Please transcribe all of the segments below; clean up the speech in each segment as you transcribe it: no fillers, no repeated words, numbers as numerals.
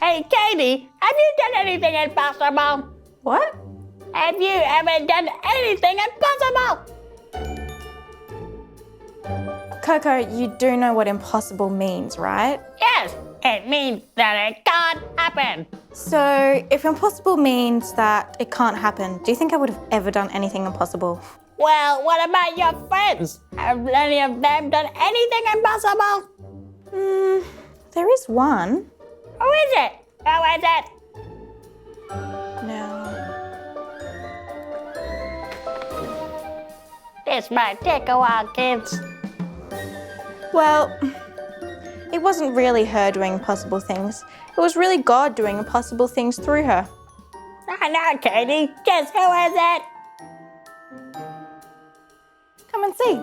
Hey, Katie, have you done anything impossible? What? Have you ever done anything impossible? Koco, you do know what impossible means, right? Yes, it means that it can't happen. So, if impossible means that it can't happen, do you think I would have ever done anything impossible? Well, what about your friends? Have any of them done anything impossible? There is one. Who is it? Who is it? No. This might take a while, kids. Well, it wasn't really her doing impossible things. It was really God doing impossible things through her. No, Katie. Guess who is it? Come and see.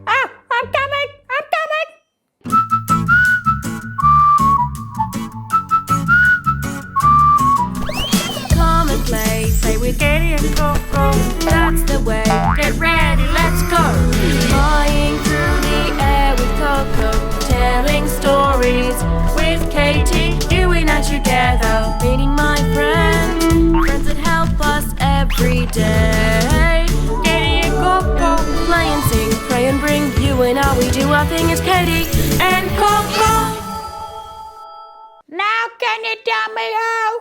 Oh, I'm coming! I'm coming! Come and play with Katie and Koco. That's the way. Get ready, let's go. Flying through the air with Koco, telling stories with Katie. You and I together, meeting my friend, friends that help us every day. Katie and Koco, play and sing, pray and bring. You and I, we do our thing. It's Katie and Koco. Now can you tell me who?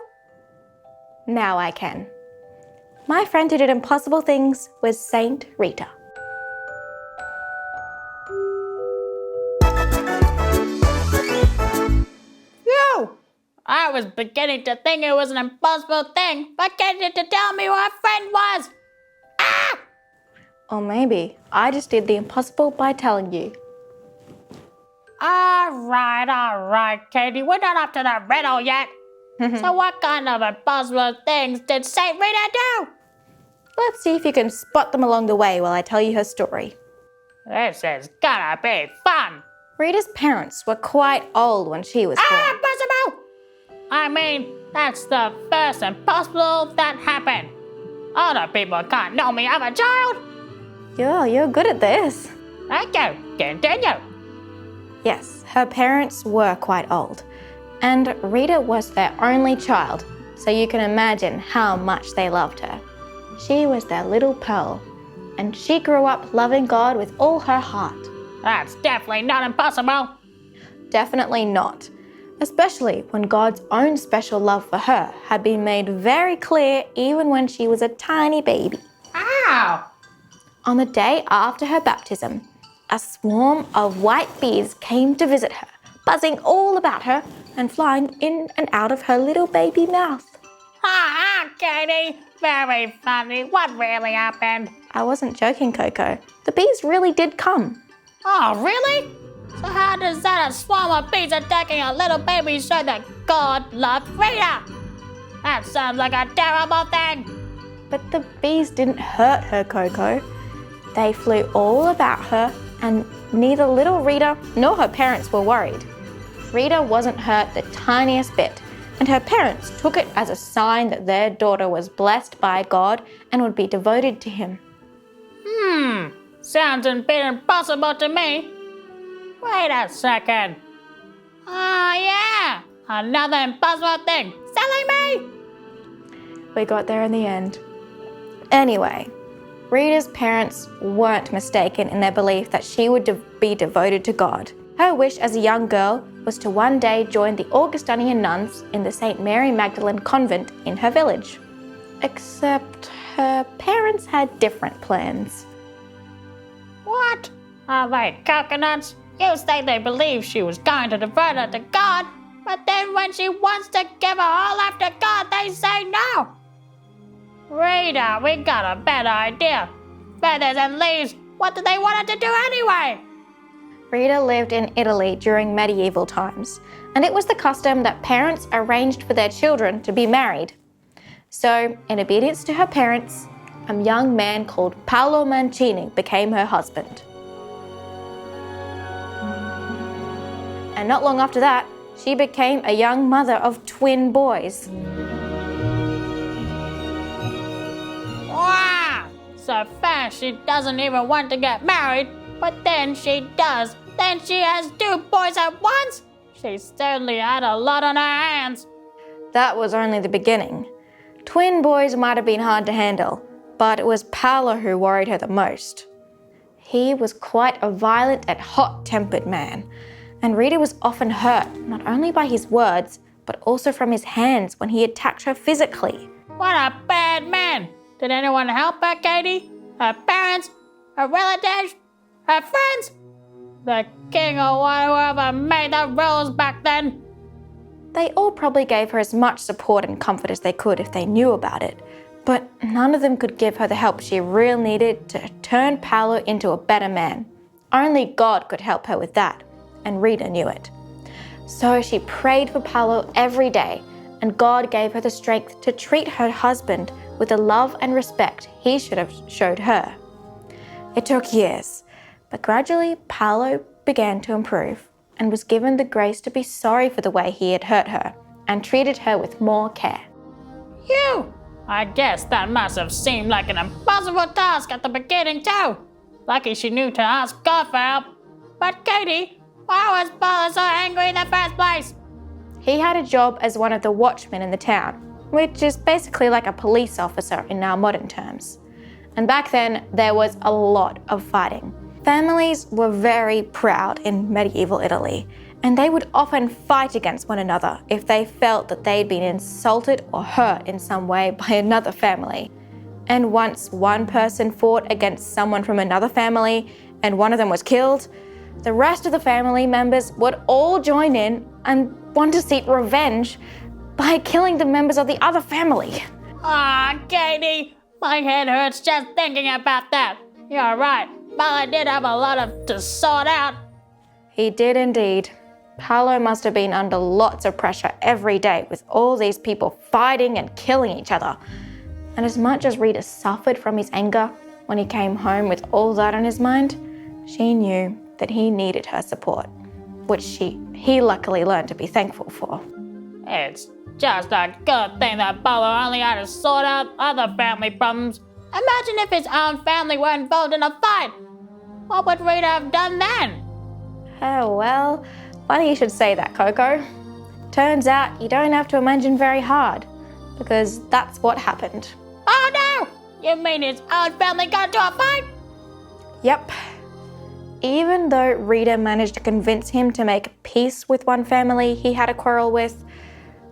Now I can. My friend who did impossible things was Saint Rita. You! I was beginning to think it was an impossible thing, but get you to tell me who our friend was. Ah! Or maybe I just did the impossible by telling you. All right, Katie. We're not up to the riddle yet. So what kind of impossible things did St. Rita do? Let's see if you can spot them along the way while I tell you her story. This is gonna be fun. Rita's parents were quite old when she was born. Impossible! I mean, that's the first impossible that happened. Other people can't know me. I'm a child. You're good at this. Thank you. Continue. Yes, her parents were quite old. And Rita was their only child, so you can imagine how much they loved her. She was their little pearl, and she grew up loving God with all her heart. That's definitely not impossible. Definitely not, especially when God's own special love for her had been made very clear even when she was a tiny baby. Ow! On the day after her baptism, a swarm of white bees came to visit her, buzzing all about her and flying in and out of her little baby mouth. Katie. Very funny. What really happened? I wasn't joking, Koco. The bees really did come. Oh, really? So how does that a swarm of bees attacking a little baby show that God loved Rita? That sounds like a terrible thing. But the bees didn't hurt her, Koco. They flew all about her, and neither little Rita nor her parents were worried. Rita wasn't hurt the tiniest bit, and her parents took it as a sign that their daughter was blessed by God and would be devoted to him. Sounds a bit impossible to me. Wait a second. Oh, yeah. Another impossible thing. Silly me! We got there in the end. Anyway, Rita's parents weren't mistaken in their belief that she would be devoted to God. Her wish as a young girl was to one day join the Augustinian nuns in the St. Mary Magdalene convent in her village. Except her parents had different plans. What? Are they coconuts? You say they believe she was going to devote her to God, but then when she wants to give her all up to God, they say no. Rita, we got a better idea. Feathers and leaves. What do they want her to do anyway? Rita lived in Italy during medieval times, and it was the custom that parents arranged for their children to be married. So, in obedience to her parents, a young man called Paolo Mancini became her husband. And not long after that, she became a young mother of twin boys. Wow! So fast she doesn't even want to get married, but then she does. Then she has two boys at once? She certainly had a lot on her hands. That was only the beginning. Twin boys might have been hard to handle, but it was Paolo who worried her the most. He was quite a violent and hot-tempered man, and Rita was often hurt not only by his words, but also from his hands when he attacked her physically. What a bad man. Did anyone help her, Katie? Her parents? Her relatives? Her friends? The king or whoever made the rules back then? They all probably gave her as much support and comfort as they could if they knew about it, but none of them could give her the help she really needed to turn Paolo into a better man. Only God could help her with that, and Rita knew it. So she prayed for Paolo every day, and God gave her the strength to treat her husband with the love and respect he should have showed her. It took years, but gradually Paolo began to improve and was given the grace to be sorry for the way he had hurt her and treated her with more care. Phew! I guess that must have seemed like an impossible task at the beginning too. Lucky she knew to ask God for help. But Katie, why was Paolo so angry in the first place? He had a job as one of the watchmen in the town, which is basically like a police officer in our modern terms. And back then, there was a lot of fighting. Families were very proud in medieval Italy, and they would often fight against one another if they felt that they'd been insulted or hurt in some way by another family. And once one person fought against someone from another family and one of them was killed, the rest of the family members would all join in and want to seek revenge by killing the members of the other family. Aw, Katie, my head hurts just thinking about that. You're right, Paolo did have a lot to sort out. He did indeed. Paolo must have been under lots of pressure every day with all these people fighting and killing each other. And as much as Rita suffered from his anger when he came home with all that on his mind, she knew that he needed her support, which he luckily learned to be thankful for. It's just a good thing that Paolo only had to sort out other family problems. Imagine if his own family were involved in a fight. What would Rita have done then? Oh, well, funny you should say that, Koco. Turns out you don't have to imagine very hard, because that's what happened. Oh no! You mean his own family got into a fight? Yep. Even though Rita managed to convince him to make peace with one family he had a quarrel with,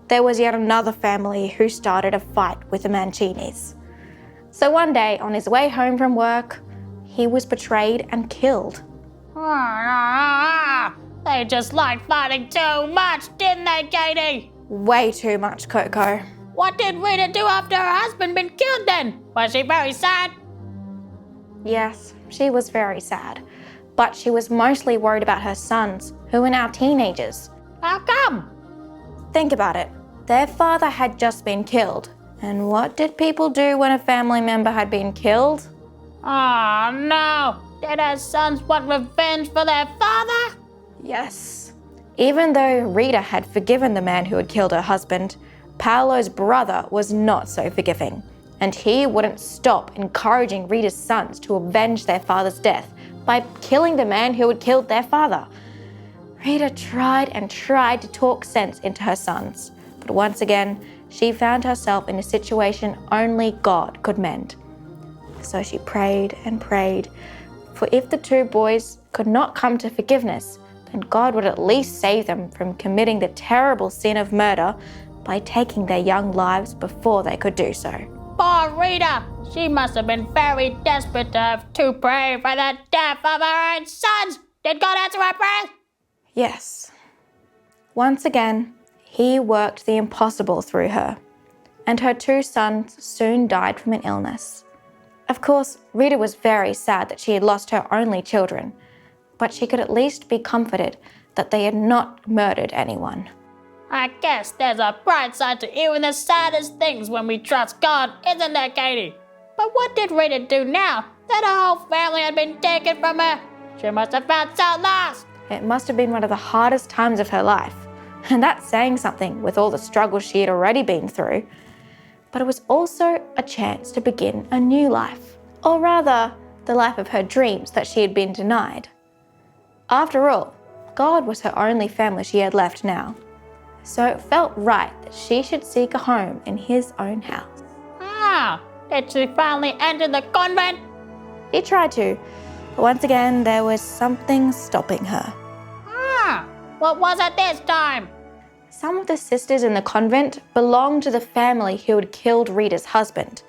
there was yet another family who started a fight with the Mancinis. So one day, on his way home from work, he was betrayed and killed. They just liked fighting too much, didn't they, Katie? Way too much, Koco. What did Rita do after her husband been killed then? Was she very sad? Yes, she was very sad. But she was mostly worried about her sons, who are now teenagers. How come? Think about it. Their father had just been killed. And what did people do when a family member had been killed? Oh no! Did her sons want revenge for their father? Yes. Even though Rita had forgiven the man who had killed her husband, Paolo's brother was not so forgiving. And he wouldn't stop encouraging Rita's sons to avenge their father's death by killing the man who had killed their father. Rita tried and tried to talk sense into her sons, but once again, she found herself in a situation only God could mend. So she prayed and prayed, for if the two boys could not come to forgiveness, then God would at least save them from committing the terrible sin of murder by taking their young lives before they could do so. Poor Rita! She must have been very desperate to have to pray for the death of her own sons. Did God answer her prayer? Yes. Once again, he worked the impossible through her, and her two sons soon died from an illness. Of course, Rita was very sad that she had lost her only children, but she could at least be comforted that they had not murdered anyone. I guess there's a bright side to even the saddest things when we trust God, isn't there, Katie? But what did Rita do now that her whole family had been taken from her? She must have felt so lost. It must have been one of the hardest times of her life, and that's saying something with all the struggles she had already been through. But it was also a chance to begin a new life, or rather, the life of her dreams that she had been denied. After all, God was her only family she had left now. So it felt right that she should seek a home in his own house. Did she finally enter the convent? She tried to, but once again there was something stopping her. What was it this time? Some of the sisters in the convent belonged to the family who had killed Rita's husband.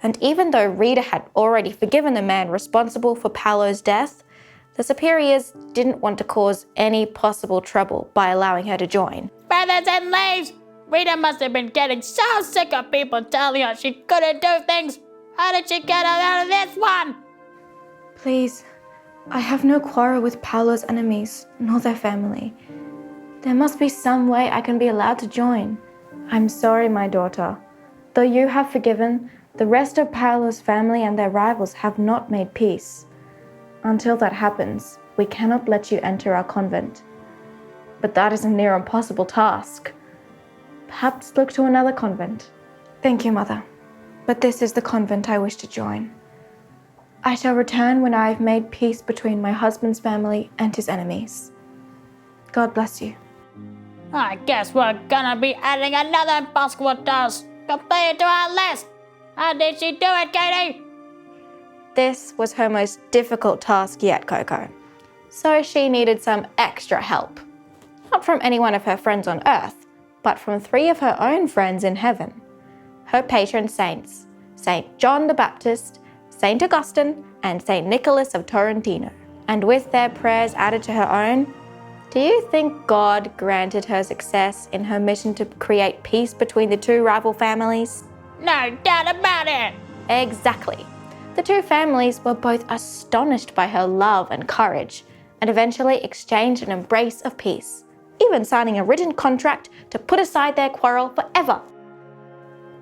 And even though Rita had already forgiven the man responsible for Paolo's death, the superiors didn't want to cause any possible trouble by allowing her to join. Feathers and leaves! Rita must have been getting so sick of people telling her she couldn't do things. How did she get out of this one? Please, I have no quarrel with Paolo's enemies, nor their family. There must be some way I can be allowed to join. I'm sorry, my daughter. Though you have forgiven, the rest of Paolo's family and their rivals have not made peace. Until that happens, we cannot let you enter our convent. But that is a near impossible task. Perhaps look to another convent. Thank you, Mother. But this is the convent I wish to join. I shall return when I have made peace between my husband's family and his enemies. God bless you. I guess we're gonna be adding another impossible task completed to our list. How did she do it, Katie? This was her most difficult task yet, Koco. So she needed some extra help. Not from any one of her friends on earth, but from 3 of her own friends in heaven. Her patron saints, St. John the Baptist, St. Augustine, and St. Nicholas of Torrentino. And with their prayers added to her own, do you think God granted her success in her mission to create peace between the 2 rival families? No doubt about it. Exactly. The 2 families were both astonished by her love and courage, and eventually exchanged an embrace of peace, even signing a written contract to put aside their quarrel forever.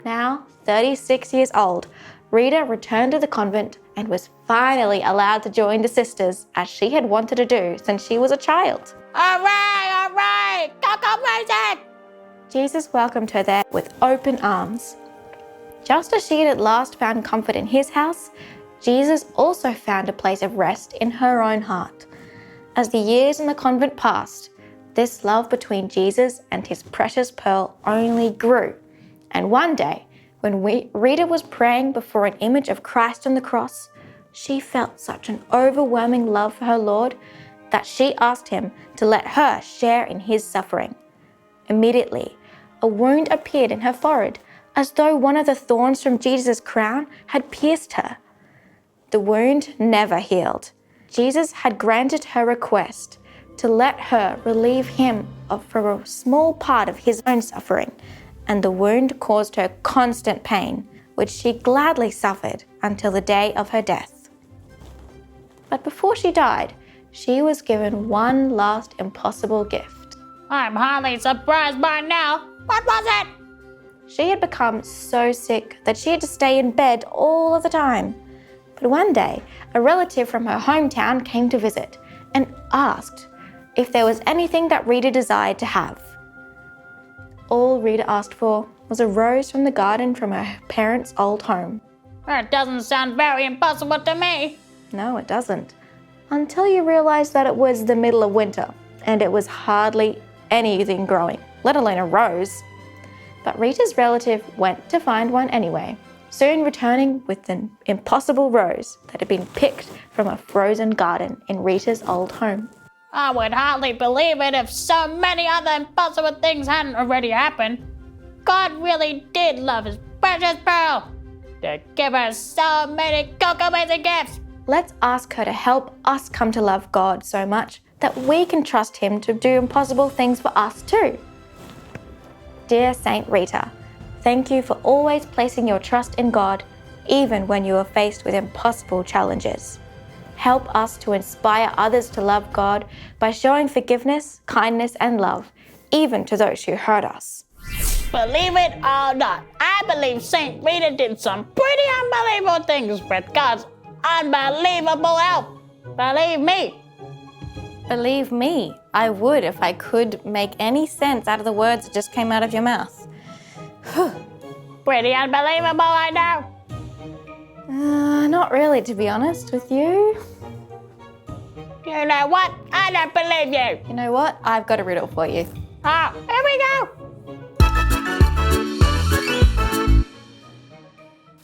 Now, 36 years old, Rita returned to the convent and was finally allowed to join the sisters as she had wanted to do since she was a child. Hooray! Koco music! Jesus welcomed her there with open arms. Just as she had at last found comfort in his house, Jesus also found a place of rest in her own heart. As the years in the convent passed, this love between Jesus and his precious pearl only grew. And one day, when Rita was praying before an image of Christ on the cross, she felt such an overwhelming love for her Lord that she asked him to let her share in his suffering. Immediately, a wound appeared in her forehead, as though one of the thorns from Jesus' crown had pierced her. The wound never healed. Jesus had granted her request to let her relieve him for a small part of his own suffering, and the wound caused her constant pain, which she gladly suffered until the day of her death. But before she died, she was given one last impossible gift. I'm hardly surprised by now. What was it? She had become so sick that she had to stay in bed all of the time. But one day, a relative from her hometown came to visit and asked if there was anything that Rita desired to have. All Rita asked for was a rose from the garden from her parents' old home. That doesn't sound very impossible to me. No, it doesn't. Until you realize that it was the middle of winter and it was hardly anything growing, let alone a rose. But Rita's relative went to find one anyway, soon returning with an impossible rose that had been picked from a frozen garden in Rita's old home. I would hardly believe it if so many other impossible things hadn't already happened. God really did love his precious pearl to give her so many Koco amazing gifts. Let's ask her to help us come to love God so much that we can trust him to do impossible things for us too. Dear Saint Rita, thank you for always placing your trust in God, even when you are faced with impossible challenges. Help us to inspire others to love God by showing forgiveness, kindness, and love, even to those who hurt us. Believe it or not, I believe St. Rita did some pretty unbelievable things with God's unbelievable help. Believe me. Believe me, I would if I could make any sense out of the words that just came out of your mouth. Pretty unbelievable, I know. Not really, to be honest with you. You know what? I don't believe you. You know what? I've got a riddle for you. Oh, here we go.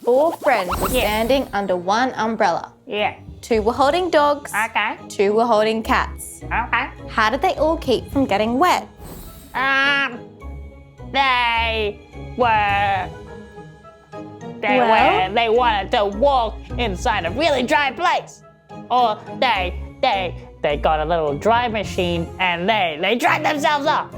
4 friends were standing under one umbrella. Yeah. 2 were holding dogs. Okay. 2 were holding cats. Okay. How did they all keep from getting wet? They wanted to walk inside a really dry place. Or they got a little dry machine and they dried themselves off.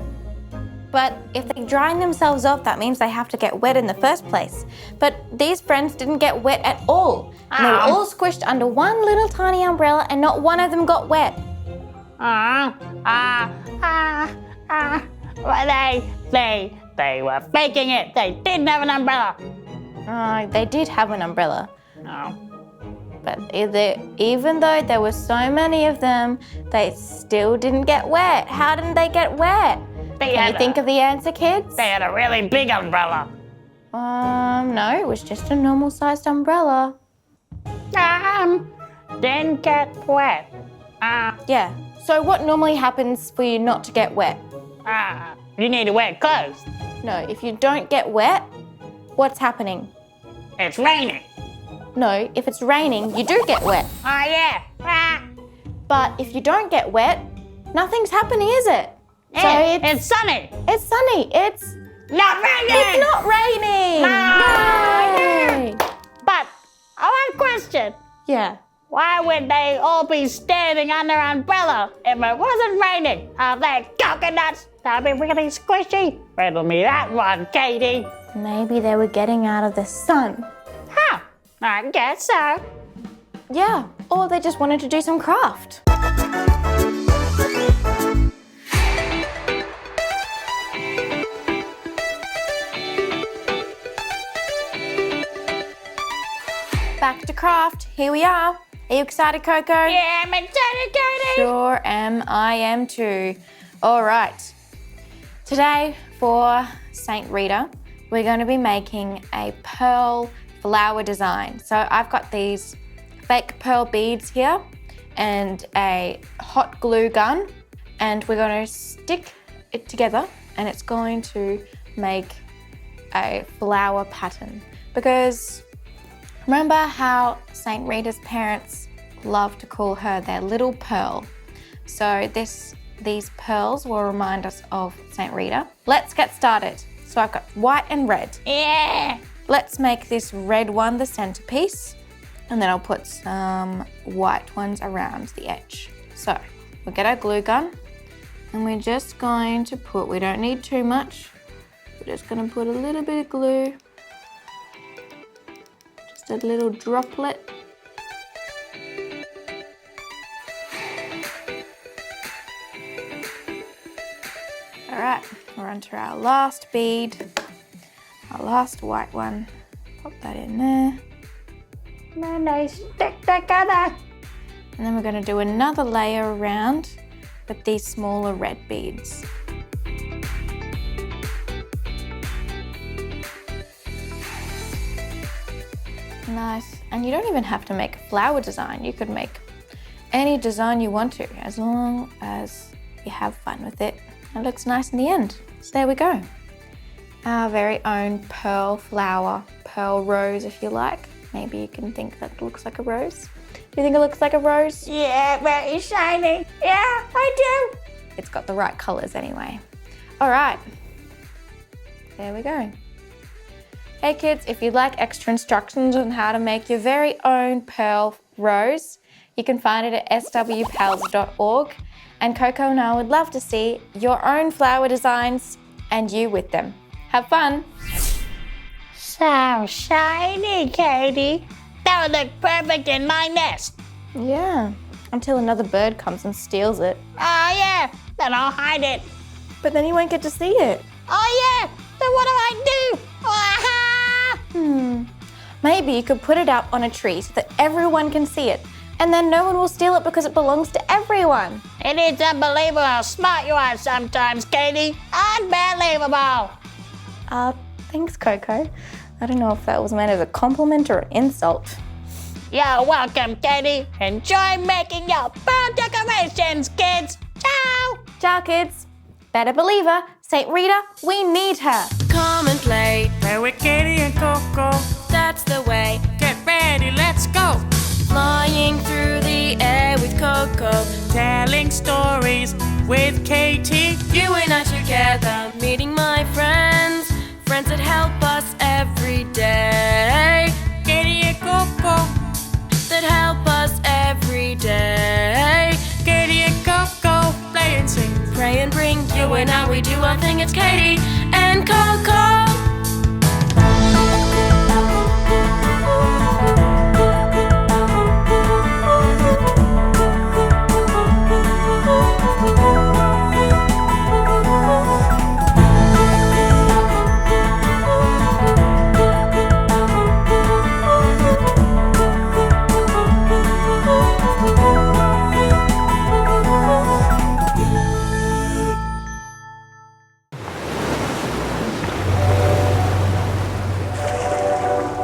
But if they drying themselves off, that means they have to get wet in the first place. But these friends didn't get wet at all. And they were all squished under one little tiny umbrella and not one of them got wet. They were faking it. They didn't have an umbrella. They did have an umbrella. Oh. But even though there were so many of them, they still didn't get wet. How didn't they get wet? Can you think of the answer, kids? They had a really big umbrella. No, it was just a normal-sized umbrella. Didn't get wet. Yeah. So what normally happens for you not to get wet? You need to wear clothes. No, if you don't get wet, what's happening? It's raining. No, if it's raining, you do get wet. Oh, yeah. But if you don't get wet, nothing's happening, is it? So it's sunny. It's sunny. It's not raining. It's not raining. No. But I have a question. Yeah. Why would they all be standing under an umbrella if it wasn't raining? Are they coconuts? That'd be really squishy. Riddle me that one, Katie. Maybe they were getting out of the sun. Huh. I guess so. Yeah. Or they just wanted to do some craft. Back to craft. Here we are. Are you excited, Koco? Yeah, I'm excited, Katie. Sure am. I am too. All right. Today for St. Rita, we're going to be making a pearl flower design. So I've got these fake pearl beads here and a hot glue gun, and we're going to stick it together and it's going to make a flower pattern. Because remember how St. Rita's parents love to call her their little pearl. So these pearls will remind us of St. Rita. Let's get started. So I've got white and red. Yeah. Let's make this red one the centerpiece, and then I'll put some white ones around the edge. So we'll get our glue gun and we're just going to put, we don't need too much, we're just going to put a little bit of glue, just a little droplet. All right, we're onto our last bead, our last white one. Pop that in there. Then they stick together. And then we're going to do another layer around with these smaller red beads. Nice. And you don't even have to make a flower design. You could make any design you want to, as long as you have fun with it. It looks nice in the end. So there we go. Our very own pearl flower, pearl rose if you like. Maybe you can think that it looks like a rose. Do you think it looks like a rose? Yeah, very shiny. Yeah, I do. It's got the right colours anyway. All right. There we go. Hey kids, if you'd like extra instructions on how to make your very own pearl rose, you can find it at swpals.org. And Koco and I would love to see your own flower designs and you with them. Have fun! So shiny, Katie. That would look perfect in my nest. Yeah, until another bird comes and steals it. Oh yeah, then I'll hide it. But then you won't get to see it. Oh yeah, then what do I do? Maybe you could put it up on a tree so that everyone can see it. And then no one will steal it because it belongs to everyone. It is unbelievable how smart you are sometimes, Katie. Unbelievable. Thanks, Koco. I don't know if that was meant as a compliment or an insult. You're welcome, Katie. Enjoy making your bird decorations, kids. Ciao. Ciao, kids. Better believe her. St. Rita, we need her. Come and play with Katie and Koco. that's the way. Get ready, let's go. Flying through the air with Koco, Telling stories with Katie. you and I together, meeting my friends, friends that help us every day, Katie and Koco. that help us every day. Katie and Koco. Play and sing. Pray and bring you and I, we do our thing. It's Katie and Koco.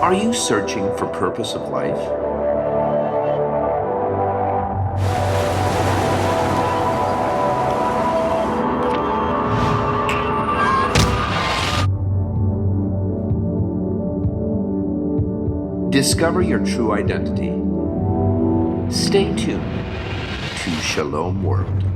Are you searching for purpose of life? Discover your true identity. Stay tuned to Shalom World.